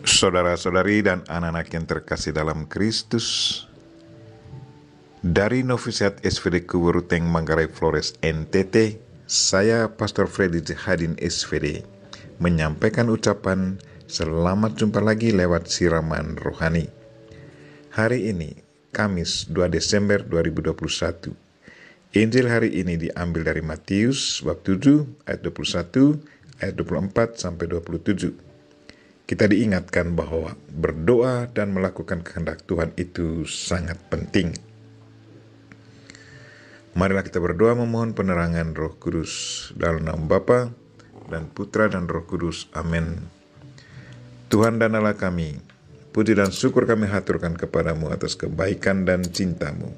Saudara-saudari dan anak-anak yang terkasih dalam Kristus, dari Novisiat SVD Kuburuteng Manggarai Flores NTT, saya Pastor Freddy Hadin SVD menyampaikan ucapan selamat jumpa lagi lewat siraman rohani. Hari ini, Kamis 2 Desember 2021. Injil hari ini diambil dari Matius bab 7 ayat 21, ayat 24 sampai 27. Kita diingatkan bahwa berdoa dan melakukan kehendak Tuhan itu sangat penting. Marilah kita berdoa memohon penerangan Roh Kudus dalam nama Bapa dan Putra dan Roh Kudus. Amin. Tuhan dan Allah kami, puji dan syukur kami haturkan kepadamu atas kebaikan dan cintamu.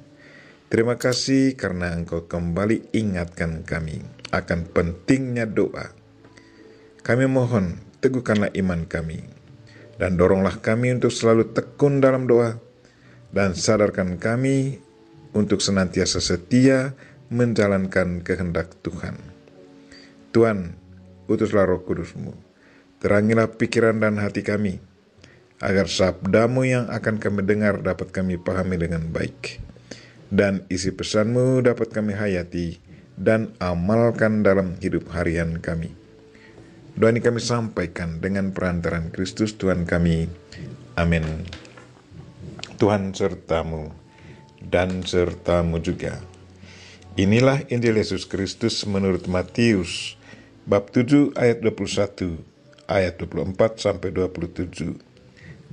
Terima kasih karena Engkau kembali ingatkan kami akan pentingnya doa. Kami mohon, teguhkanlah iman kami, dan doronglah kami untuk selalu tekun dalam doa, dan sadarkan kami untuk senantiasa setia menjalankan kehendak Tuhan. Tuhan, utuslah Roh Kudus-Mu, terangilah pikiran dan hati kami, agar sabda-Mu yang akan kami dengar dapat kami pahami dengan baik, dan isi pesan-Mu dapat kami hayati dan amalkan dalam hidup harian kami. Doa ini kami sampaikan dengan perantaran Kristus Tuhan kami. Amin. Tuhan sertamu dan sertamu juga. Inilah Injil Yesus Kristus menurut Matius bab 7 ayat 21, ayat 24 sampai 27.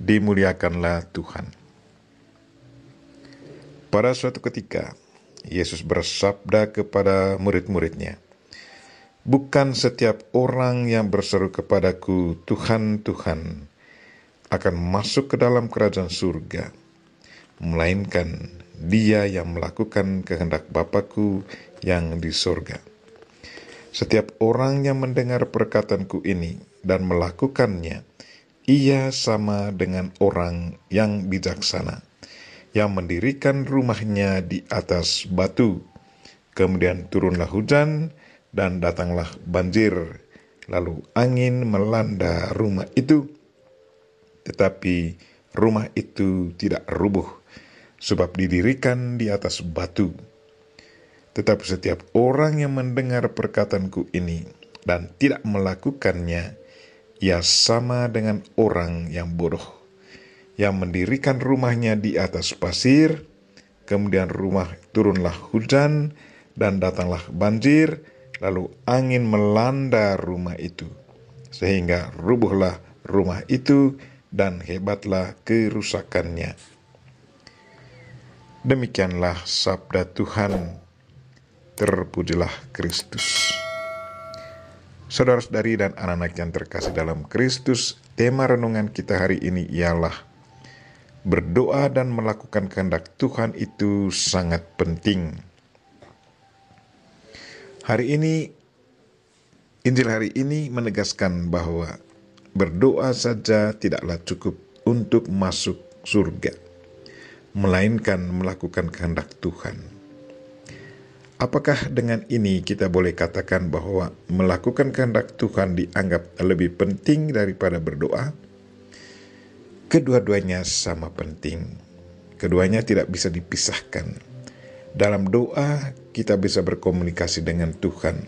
Dimuliakanlah Tuhan. Pada suatu ketika, Yesus bersabda kepada murid-muridnya, "Bukan setiap orang yang berseru kepadaku, Tuhan, Tuhan, akan masuk ke dalam kerajaan surga, melainkan dia yang melakukan kehendak Bapa-Ku yang di surga. Setiap orang yang mendengar perkataanku ini dan melakukannya, ia sama dengan orang yang bijaksana, yang mendirikan rumahnya di atas batu. Kemudian turunlah hujan, dan datanglah banjir, lalu angin melanda rumah itu. Tetapi rumah itu tidak rubuh, sebab didirikan di atas batu. Tetapi setiap orang yang mendengar perkataanku ini dan tidak melakukannya, ia sama dengan orang yang bodoh, yang mendirikan rumahnya di atas pasir. Kemudian turunlah hujan, dan datanglah banjir, lalu angin melanda rumah itu, sehingga rubuhlah rumah itu dan hebatlah kerusakannya." Demikianlah sabda Tuhan. Terpujilah Kristus. Saudara-saudari dan anak-anak yang terkasih dalam Kristus, tema renungan kita hari ini ialah berdoa dan melakukan kehendak Tuhan itu sangat penting. Hari ini, Injil hari ini menegaskan bahwa berdoa saja tidaklah cukup untuk masuk surga, melainkan melakukan kehendak Tuhan. Apakah dengan ini kita boleh katakan bahwa melakukan kehendak Tuhan dianggap lebih penting daripada berdoa? Kedua-duanya sama penting. Keduanya tidak bisa dipisahkan. Dalam doa, kita bisa berkomunikasi dengan Tuhan.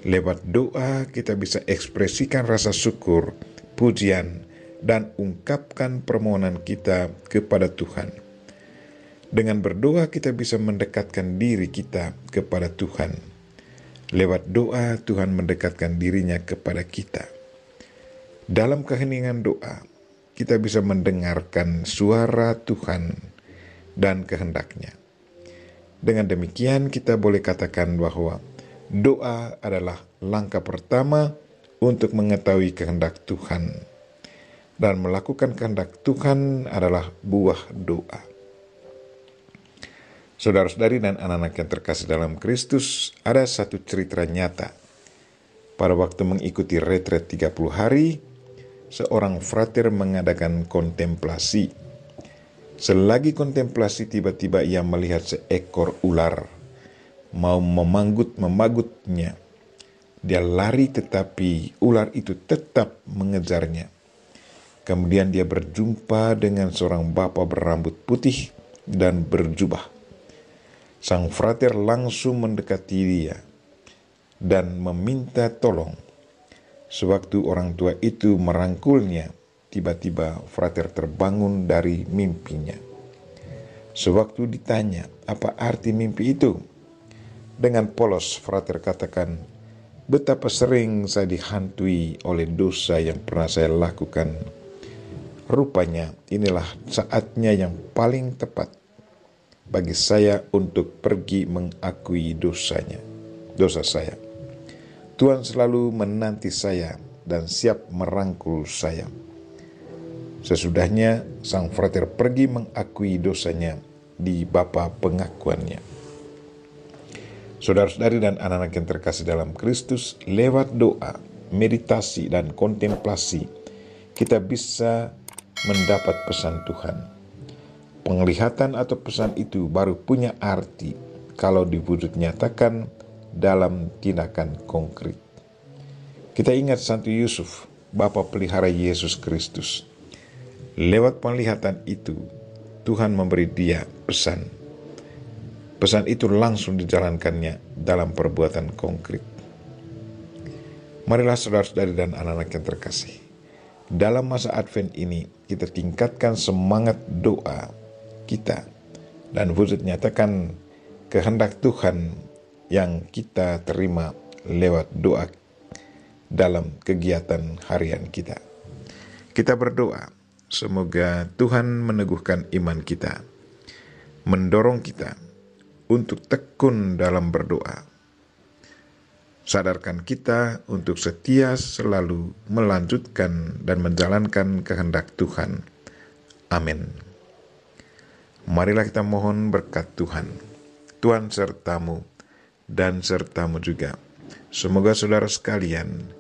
Lewat doa, kita bisa ekspresikan rasa syukur, pujian, dan ungkapkan permohonan kita kepada Tuhan. Dengan berdoa, kita bisa mendekatkan diri kita kepada Tuhan. Lewat doa, Tuhan mendekatkan dirinya kepada kita. Dalam keheningan doa, kita bisa mendengarkan suara Tuhan dan kehendaknya. Dengan demikian, kita boleh katakan bahwa doa adalah langkah pertama untuk mengetahui kehendak Tuhan, dan melakukan kehendak Tuhan adalah buah doa. Saudara-saudari dan anak-anak yang terkasih dalam Kristus, ada satu cerita nyata. Pada waktu mengikuti retret 30 hari, seorang frater mengadakan kontemplasi. Selagi kontemplasi, tiba-tiba ia melihat seekor ular mau memagutnya. Dia lari, tetapi ular itu tetap mengejarnya. Kemudian dia berjumpa dengan seorang bapa berambut putih dan berjubah. Sang frater langsung mendekati dia dan meminta tolong. Sewaktu orang tua itu merangkulnya, tiba-tiba frater terbangun dari mimpinya. Sewaktu ditanya, apa arti mimpi itu? Dengan polos, frater katakan, betapa sering saya dihantui oleh dosa yang pernah saya lakukan. Rupanya inilah saatnya yang paling tepat bagi saya untuk pergi mengakui dosa saya. Tuhan selalu menanti saya dan siap merangkul saya. Sesudahnya sang frater pergi mengakui dosanya di bapa pengakuannya. Saudara-saudari dan anak-anak yang terkasih dalam Kristus, lewat doa, meditasi, dan kontemplasi, kita bisa mendapat pesan Tuhan. Penglihatan atau pesan itu baru punya arti kalau diwujud nyatakan dalam tindakan konkret. Kita ingat Santo Yusuf, bapa pelihara Yesus Kristus. Lewat penglihatan itu, Tuhan memberi dia pesan. Pesan itu langsung dijalankannya dalam perbuatan konkret. Marilah saudara-saudari dan anak-anak yang terkasih, dalam masa Advent ini kita tingkatkan semangat doa kita dan wujud nyatakan kehendak Tuhan yang kita terima lewat doa dalam kegiatan harian kita. Kita berdoa, semoga Tuhan meneguhkan iman kita, mendorong kita untuk tekun dalam berdoa. Sadarkan kita untuk setia selalu melanjutkan dan menjalankan kehendak Tuhan. Amin. Marilah kita mohon berkat Tuhan. Tuhan sertamu dan sertamu juga. Semoga saudara sekalian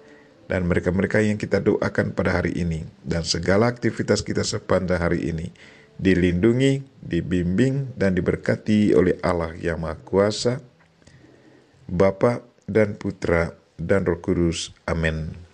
dan mereka-mereka yang kita doakan pada hari ini dan segala aktivitas kita sepanjang hari ini dilindungi, dibimbing, dan diberkati oleh Allah yang Maha Kuasa, Bapa dan Putra dan Roh Kudus. Amin.